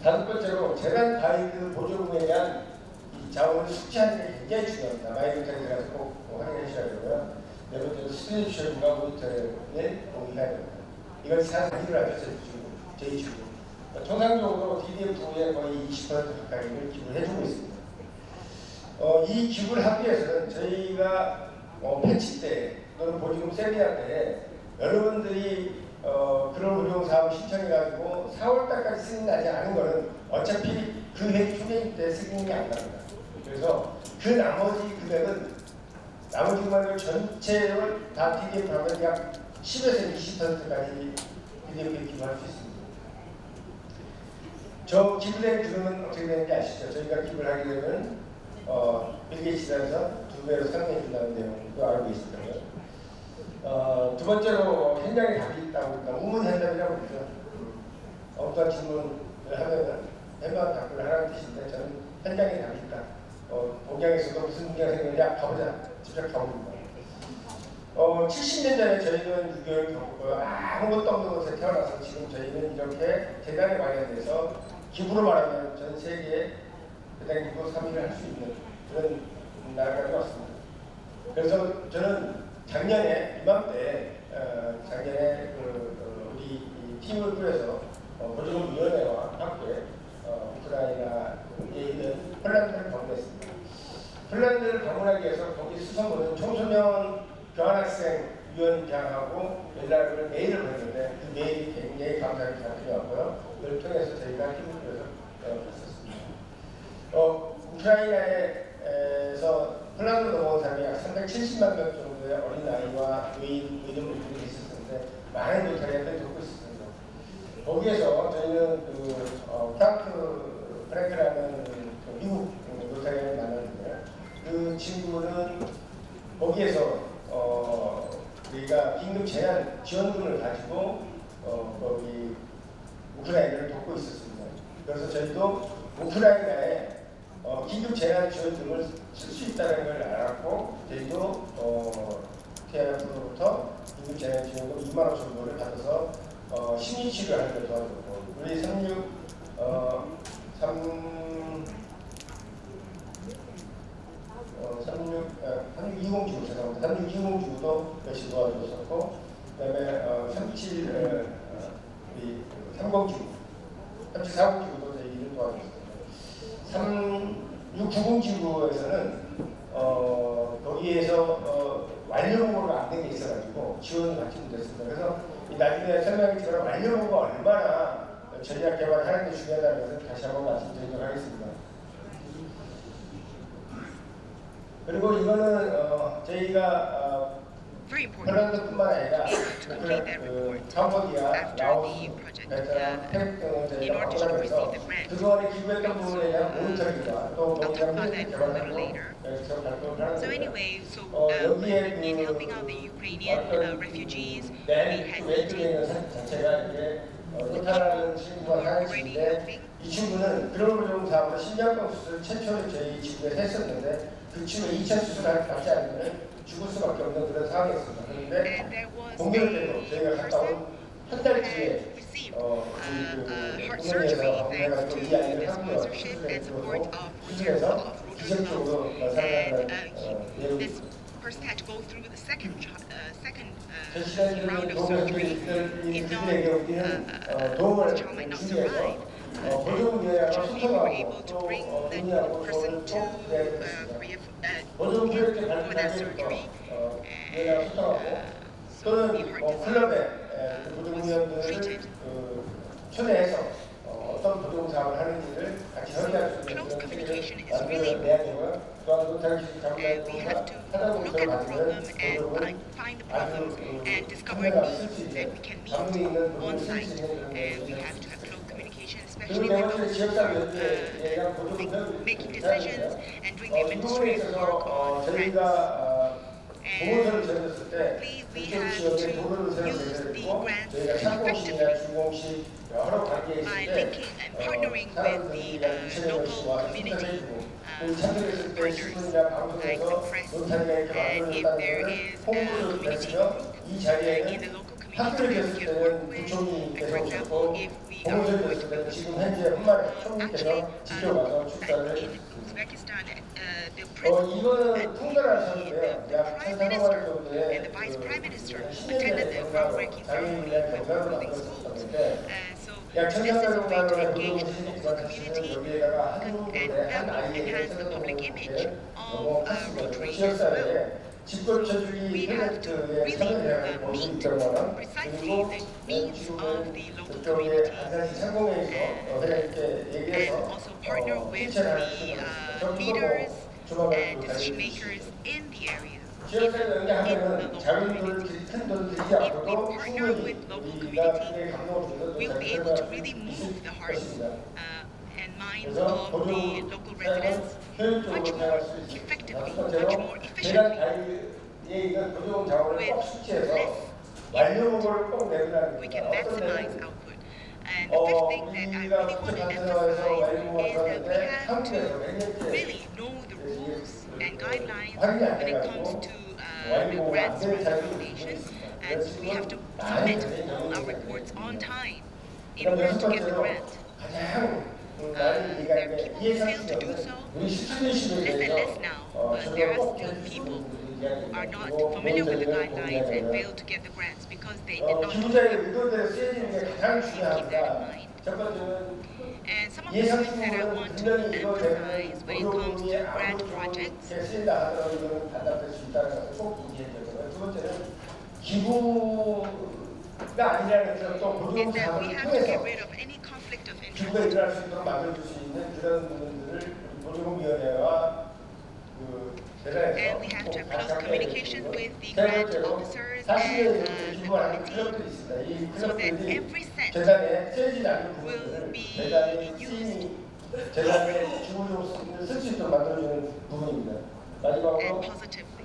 다섯 번째로 재단 가이드 보조금에 대한 이 자원을 숙지하는 게 굉장히 중요합니다. 마이너리에 들어가서 꼭 확인해 주셔야 되고요. 네 번째로 스튜디오과 모니터에 동의해야 됩니다. 이건 사실 일을 하죠. 저희 주고. 통상적으로 DDF에 거의 20% 가까이를 기부를 해주고 있습니다. 이 기부를 하기 위해서는 저희가 패치 때 또는 보조금 세미나 때 여러분들이 그런 운용 사업 신청해가지고 4월달까지 승인나지 않은 거는 어차피 그 해 초기 때 승인이 안 납니다. 그래서 그 나머지 금액은 나머지 금액을 전체를 다 DDF 하면 약 10에서 20%까지 DDF에 기부할 수 있습니다. 저 기부된 규모는 어떻게 되는지 아시죠? 저희가 기부를 하게 되면 빌게이츠에서 2배로 상회해 준다는 내용도 알고 있습니다. 두 번째로 현장에 답이 있다고 합니다. 우문 현장이라고 그러죠. 어떤 질문을 하면 해마다 답변을 하라는 뜻인데 저는 현장에 답이 있다. 복양에서도 무슨 문제가 생겼는지 가보자. 직접 가봅니다. 70년 전에 저희는 6.25를 겪었고요. 아무것도 없는 곳에 태어나서 지금 저희는 이렇게 재단에 관련돼서 기부로 말하면 전 세계에 재단 기부 3위를 할 수 있는 그런 나라가 되었습니다. 그래서 저는 작년에 이맘때 작년에 우리 팀을 꾸려서 보조금위원회와 함께 우크라이나에 있는 폴란드를 방문했습니다. 폴란드를 방문하기 위해서 거기 수성구는 청소년 교환학생 위원장하고 연락을 메일을 보냈는데 그 메일이 굉장히 감사하게 잘 들어왔고요. 그걸 통해서 저희가 힘을 들여서 갔었습니다. 우크라이나에서 폴란드 넘어온 사람이 약 370만 명 정도의 어린아이와 노인분들이 있었는데 많은 노타리아들이 돕고 있었습니다. 거기에서 저희는 프랭크라는 미국 노타리아를 만났는데 그 친구는 거기에서 우리가 긴급 재난 지원금을 가지고 거기 우크라이나를 돕고 있었습니다. 그래서 저희도 우크라이나에 긴급 재난 지원금을 쓸 수 있다는 걸 알았고 저희도 TIF로부터 긴급 재난 지원금 2만 5천 불을 받아서 심리 치료하는 데 도와줬고 우리 36 삼육 20지구 죄송합니다. 삼육 20지구도 역시 도와줬었고, 그다음에 37 30지구, 34지구도 저희 일을 도와줬습니다. 3690지구에서는 거기에서 완료보고가 안 된 게 있어가지고 지원을 받지 못했습니다. 그래서 나중에 설명했지만 완료보고가 얼마나 전략 개발을 하는 게 중요하다는 것을 다시 한번 말씀드리도록 하겠습니다. 그리고 이거는 저희가 폴란드뿐만 아니라 캄보디아, 라오스, 베트남, 태국 등을 저희가 방문하면서 그동안에 기부했던 부분에 대한 모니터링과 또 거기다 프로젝트 개발하고 여기서 발표를 하는 거예요. 여기에 왼쪽에 있는 사진 자체가 이게 로타라는 친구가 하는 친구인데 이 친구는 글로벌 종 사업으로 심장병 수술 최초로 저희 지구에서 했었는데 그 친구가 2차 수술을 받지 않으면 죽을 수밖에 없는 그런 상황이었습니다. 그런데 공교롭 때도 저희가 갔다 온 한 달 뒤에 공연에서 해가지고 이 아이를 한국에 와서 수술해서 기적적으로 살아가는 내용입니다. Person had to go through the second 제시된 round of 도움을 surgery. If 그들에게 not, 우리는 도움을 the child might not 주기 위해서 survive. 보조기회와 We were 소통하고 able to 또 bring the 논의하고 person 도움을 to 꼭 기대하겠습니다. Korea 보조 프로젝트 for that 발표할 surgery. 때부터 기회와 소통하고 So we 또는 heard this 클럽에 was 보조위원들을 treated. 초대해서 어떤 보조 사업을 하는지를 같이 협의할 수 있는 Close 그런 communication 체계를 is really 만들어내야 되고요. 또한 못할 수 있는 we have to look at the problem and find the problems and discover needs that we can meet on site. And we have to have close communication, especially with those who are making decisions and doing the administrative work on grants. 보호소를 세웠을 때 Please, we 그쪽 have 지역에 to 도로를 세워야 use the 되고 grants 저희가 상공시나 중공시 여러 관계에 있을 by 때 linking and partnering with 사람들이 the 한 2,000여 local 명씩 와서 community 참석해주고 그 참석했을 때 partners 신문이나 like the 방송에서 press. 논타리가 이렇게 And if 만들어졌다는 there 것을 is a 홍보를 community 했으며 group 이 in the 자리에는 local community 학교를 that we 됐을 can work 때는 with, 부총리께서 for example, 오셨고 if we are 공무소를 going 됐을 to 때는 build 지금 schools, 현재 흑마늘 actually, 총리께서 직접 와서 축사를 in 해주셨습니다. Uzbekistan, the principal 이거는 and 통달하셨는데요. the 약 prime 1,300만 minister 정도의 and the vice prime minister 10년 attended 전에 the groundbreaking ceremony 장애인을 with 경사로 building schools. 만들었었는데 So 약 this is a 1,300만 way to 원의 engage the 보조금을 local 신청했지만 community 여기에다가 한 and 분의 한 아이에게 enhance the public image 너무 of Rotary as 지역사회에 well. 집권쳐주기 We have to 프로젝트의 really 참여를 meet 5200만 원 precisely 그리고 the needs of the local 그쪽에 community 안산시 상공회에서 이렇게 and 얘기해서 also partner with 실천할 the 수 있는 leaders 조만간 and 또 decision 달려줄 수 makers 있습니다. in the area. 지역사회 연계하면은 작은 돈을 큰 돈을 들이지 If we 않고도 partner 충분히 with local 우리가 community, 그의 감동을 주는 we'll be able to really move the hearts and minds 그래서 of the 보조 local residents much 효율적으로 more 사용할 수 있습니다. effectively, 첫 much 번째로 more 대란 efficiently. 다리에 있는 보조 자원을 꼭 With 숙지해서 less 완료보고를 꼭 내놓으라는 we 겁니다. can 어떤 maximize 데는 output. And the fifth thing that I 우리가 really want to 국제관세사에서 emphasize is that we 완료보고를 have 한국에서 to 몇 년째 really know the rules and guidelines 확인이 안 when it comes 돼가지고 to the 완료보고가 안 grants 되는 from the 자리도 foundation, 있습니다. and we have to submit all our reports on time in 그다음 order 여섯 to get the 번째로 grant. 가장 많은 얘기가 there are 있는데 people who 이해할 fail 수 to do 없는 so. 우리 스튜던십에 Less and 대해서 less now, but there are still people who are not familiar with the guidelines and fail to get the grants because they did not know 기부자의 them. 의도대로 쓰여지는 게 가장 Keep that in 중요합니다. mind. 첫 번째는 And some of the 예산 points that I 충분은 want to 분명히 이거 emphasize when it comes 보조금이 to 아무리 grant 좋은 projects 게 쓰인다 하더라도 이거는 반납될 수 있다는 것을 꼭 얘기해야 되고요. 두 번째는 기부가 아니라는 것은 또 보조금 is that we 사업을 have to get 통해서 rid of any conflict of 기부가 interest. 일어날 수 있도록 만들어줄 수 있는 그런 부분들을 보조금위원회와 And we have to have close communication with the grant officers and the committee so that every cent 재단에 쓰이지 않는 will 부분들을 be 재단에 used 재단에 기부로 쓸 수 있도록 만들어주는 부분입니다. 마지막으로 and positively.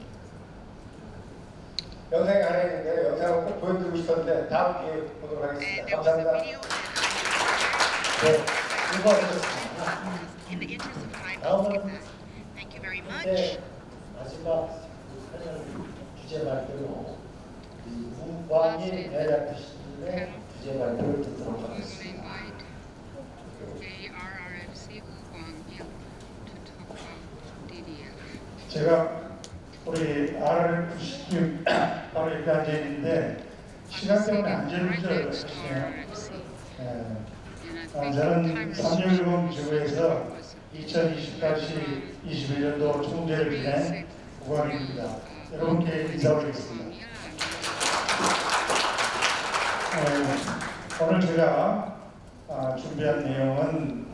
영상이 하나 있는데 영상을 꼭 보여드리고 싶었는데 다음 기회에 보도록 And 하겠습니다. there was a 감사합니다. video that 네, I 수고하셨습니다. in the interest of time, I'll skip that. Thank you very much. 이제 마지막 패널 주제 발표로 우광인 대략교수님의 주제 발표를 듣도록 We will 하겠습니다. invite ARRFC Woo Kwang-il to talk about DDF. 제가 우리 RFC 바로 이렇게 앉아 있는데 시간 때문에 안절부절 하시네요. 저는 3.10 지구에서 2020-21년도 총재를 지낸 우광입니다. 여러분께 인사드리겠습니다. 오늘 제가 준비한 내용은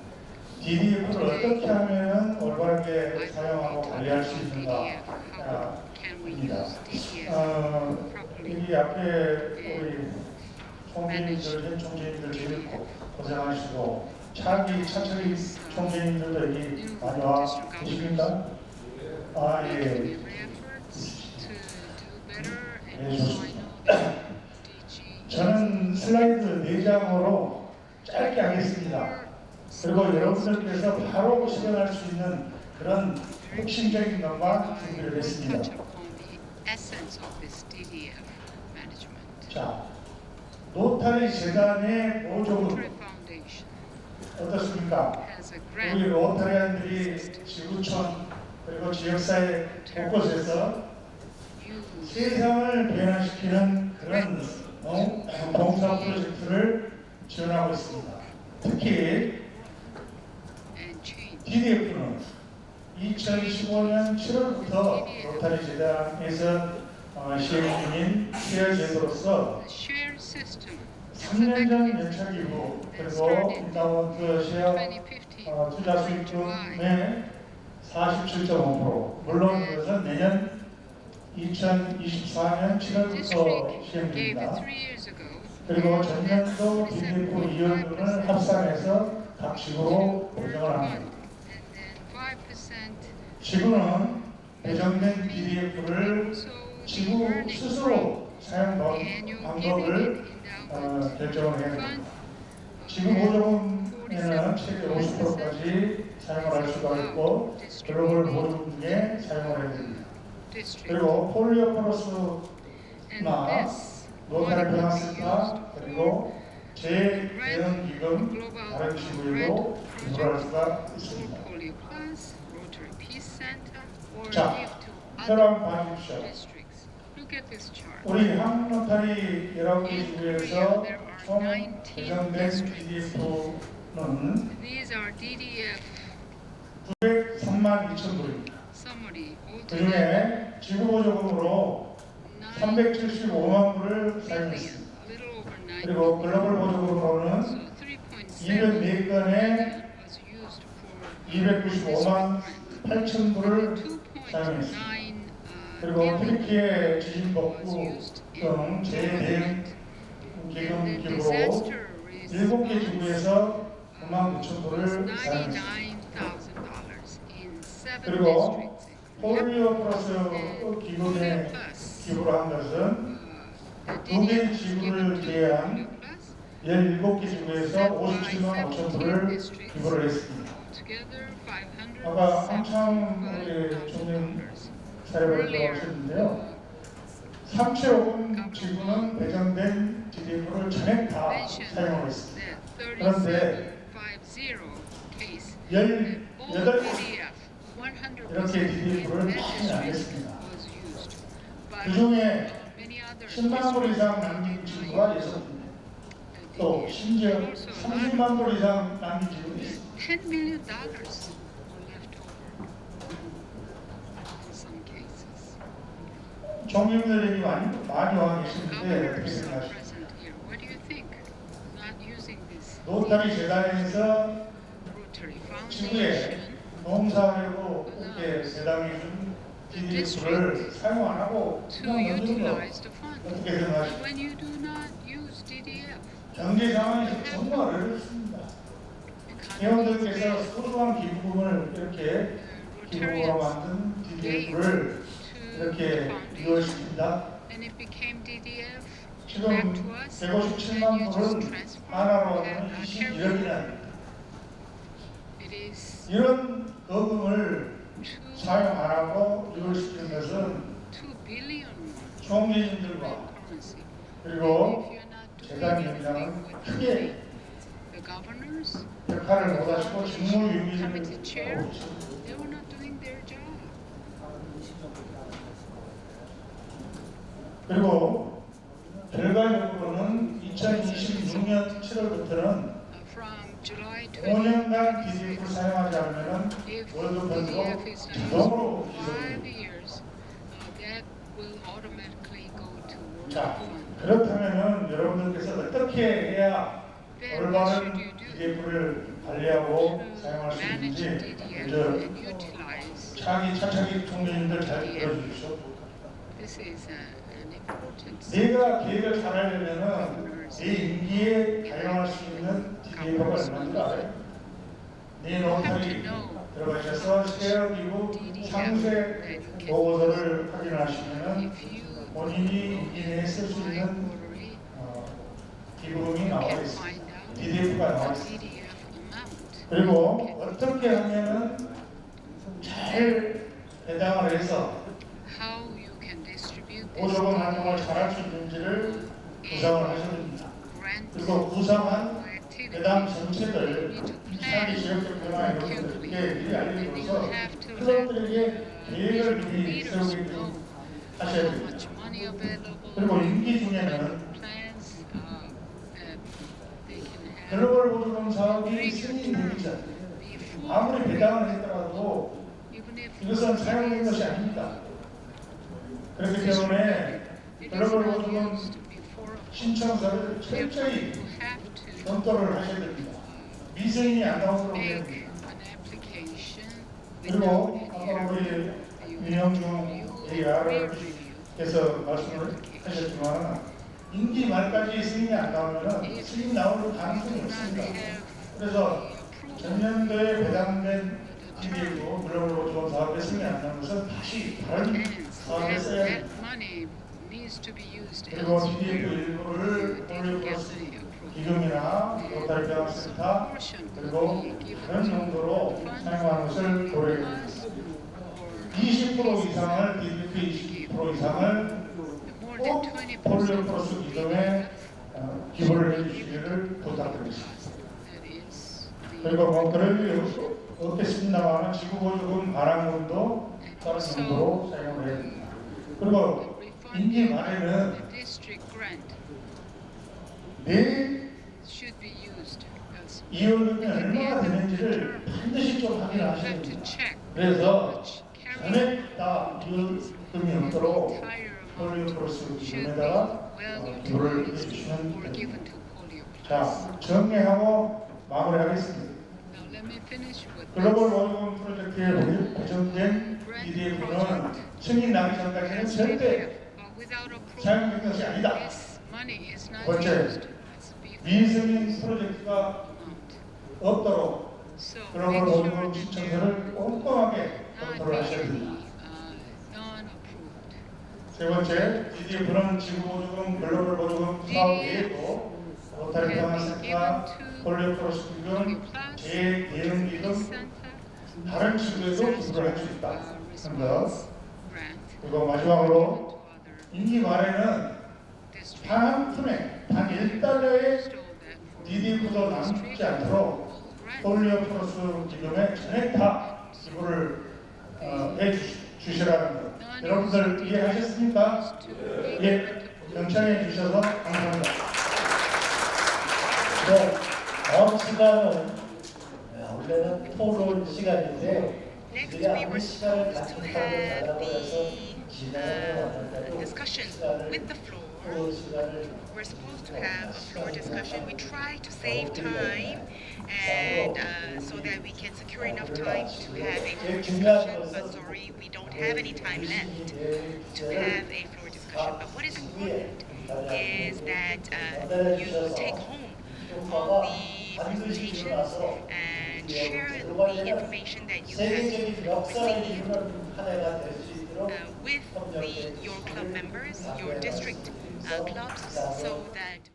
DDF를 어떻게 하면 올바르게 사용하고 관리할 수 있는가입니다. 이 앞에 우리 총재님들, 현 총재님들 제일 고생하시고 차차기 총재님들도 여기 많이 와 계십니까? 예. 네, 좋습니다. 저는 슬라이드 4장으로 짧게 하겠습니다. 그리고 여러분들께서 바로 실현할 수 있는 그런 핵심적인 것만 준비를 했습니다. 자, 노타리 재단의 보조금 어떻습니까? 우리 로타리안들이 지구촌 그리고 지역사회 곳곳에서 세상을 변화시키는 그런 봉사 프로젝트를 지원하고 있습니다. 특히 DDF는 2015년 7월부터 로타리 재단에서 시행 중인 쉐어 제도로서 3년 전 연착이후 그리고 인다운트 쉐어 투자 수익금의 47.5% 물론 이것은 내년 2024년 7월부터 시행됩니다. 그리고 전년도 DDF 이연분을 합산해서 각 지구로 배정을 합니다. 지구는 배정된 DDF를 지구 스스로 사용 방법을 결정을 해야 됩니다. 지구 보조금에는 최대 50%까지 사용을 할 수가 있고 글로벌 보조금 중에 사용을 해야 됩니다. 그리고 폴리오포러스나 노타리 변화센터 그리고 재대응기금 다른 지구에도 기부할 수가 있습니다. 자, 혈압 봐주십시오. 우리 한노타리 19개 지구에서 총 배정된 DDF는 903만 2천 불입니다. 그 중에 지구보조금으로 375만 불을 사용했습니다. 그리고 글로벌 보조금으로는 204건에 295만 8천 불을 사용했습니다. 그리고 튀르키예 지진복구 등 재대응 기금 기부로 7개 지구에서 9만 9천 불을 사용했습니다. 그리고 폴리오포러스 기금에 기부를 한 것은 2개 지구를 제외한 17개 지구에서 57만 5천 불을 기부를 했습니다. 아까 한참 우리 총님 사례를 들어보셨는데요. 3.5금 지구는 배정된 DDF를 전액 다 사용하고 있습니다. 그런데 18개 이렇게 DDF를 많이 안 했습니다. 그 중에 10만 불 이상 남긴 지구가 6군데 또 심지어 30만 불 이상 남긴 지구도 있습니다. $10 million were left over in some cases. 총님들이 많이 와 계시는데 Governors 어떻게 are 생각하십니까? present here. What do you think? Not using this 노타리 재단에서 Rotary 지구에 Foundation. 농사하려고 이렇게 배당해준 DDF를 사용 안 하고 To 그냥 넣는 거 utilize the fund. 어떻게 생각하십니까? When you do not use DDF, 경제 상황이 정말 어렵습니다. 회원들께서 소소한 기부금을 이렇게 기부로 만든 DDF를 이렇게 이용시킵니다. and it became DDF back 지금 to us, 157만 and you just 불은 transfer 하나로 and 하면 carry 21억이나 it is 이런 거금을 two 사용 안 하고 이용시키는 것은 2 billion 총재님들과 currency. 그리고 If you're not doing 재단 anything 위원장은 with 크게 the governors, 역할을 못하시고 직무유기를 committee chair, 하고 있습니다. they were not doing their job. 그리고 결과적으로는 2026년 7월부터는 From July 5년간 2026, DDF를 사용하지 않으면 if 월급 변수로 DDF is not used 자동으로 for 5 기록됩니다. years, that will automatically go to work 자, fund. 그렇다면은 여러분들께서 어떻게 해야 Then what should 올바른 you do DDF를 관리하고 to 사용할 수 manage 있는지 DDF 먼저 and utilize? 차기 총리님들 잘 들어주십시오. This is an important 내가 계획을 잘 하려면은 내 임기에 사용할 수 있는 DDF가 얼마인지 알아요? 내 노트리 들어가셔서 쉐어기부 상세 보고서를 확인하시면은 if you 본인이 임기 내에 쓸 수 있는 quarterly 기부금이 나와 can 있습니다. find out DDF가 나와 the 있습니다. DDF amount. 그리고 어떻게 하면은 잘 배당을 해서 How you can distribute this 보조금 활동을 DDF 잘할 수 있는지를 구상을 하셔야 됩니다. grant 그리고 구상한 activity. 배당 정책을 차기 지역적 변화에 여러분들께 미리 알려줘서 그것들에게 계획을 미리 세우게 하셔야 How 됩니다. much money available, 그리고 임기 중에는 plans they can have 글로벌 보조금 사업이 승인되기 전에 before, 아무리 배당을 했더라도 even if 이것은 사용된 것이 아닙니다. 그렇기 때문에 it is 글로벌 not 보조금 used before, 신청서를 therefore 철저히 you have to 검토를 하셔야 됩니다. 미승인이 안 나오도록 해야 make 됩니다. an application 그리고 without 아까 any 우리 error. 윤영중 AR께서 말씀을 하셨지만 임기 말까지 승인이 안 나오면 승인 나올 가능성이 없습니다. 그래서 전년도에 배당된 DDF 글로벌 보조금 사업에 승인이 안 나온 것은 다시 다른 사업에 써야 That 됩니다. money needs to be used 그리고 elsewhere. DDF 일부를 They 폴리오 get 플러스 the approval. 기금이나 로타리 병원센터 그리고 그런 용도로 사용하는 것을 고려해 줍니다. 20% 이상을 DDP 20% 이상을 More 꼭 than 20% 폴리오 플러스 기금에 기부를 해주시기를 부탁드리겠습니다. that is the 그리고 뭐 그럴 일 없겠습니다만 지구보조금 반환금도 다른 용도로 사용을 해야 됩니다. 그리고 임기 말에는 the district grant 내 should be used elsewhere. 이월금이 얼마나 되는지를 반드시 좀 You 확인하셔야 have to 됩니다. check 그래서 which carry 전액 다 이월금이 없도록 entire 폴리오 amount 플러스 should be 기금에다가 well 기부를 utilized 해주시면 or 됩니다. given to polio. 자, 정리하고 마무리하겠습니다. Now let me finish with 글로벌 this. 보조금 프로젝트에 배정된 DDF는 승인 나기 전까지는 절대 Without approval, 사용된 것이 아니다. this money is not 번째, used as before 미승인 프로젝트가 amount. 없도록 So 글로벌 make sure 보조금 that 신청서를 꼼꼼하게 not 검토를 하셔야 be 됩니다. non-approved. 세 번째, DDF는 지구보조금, 글로벌 보조금 사업 외에도 로타리 평화센터, 폴리오 플러스 기금, 재대응기금, Center, 다른 지구에도 기부를 할 수 있다. 하는 것. response grant 그리고 마지막으로 to other 임기 말에는 districts. 단 한 푼에 단 1달러의 So that for DDF도 남지 않도록 grant, 폴리오 플러스 기금에 전액 다 기부를 해주시라는 것. 여러분들 이해하셨습니까? to 예, 경청해 주셔서 감사합니다. 네, 다음 시간은 원래는 토론 시간인데 Next, 우리가 we 아무 were 시간을 supposed to 갖고 have 가고 해서 the 진행을 왔는데도 discussion 시간을 with the floor. 토론 시간을 We're supposed to have a floor discussion. We try to save time and so that we can secure enough time to have a floor discussion. But sorry, we don't have any time left to have a floor discussion. But what is important is that you take home all the presentations and share the information that you have 세계적인 역사를 received 이루는 한 해가 될 수 있도록 with your club members, your district clubs, so that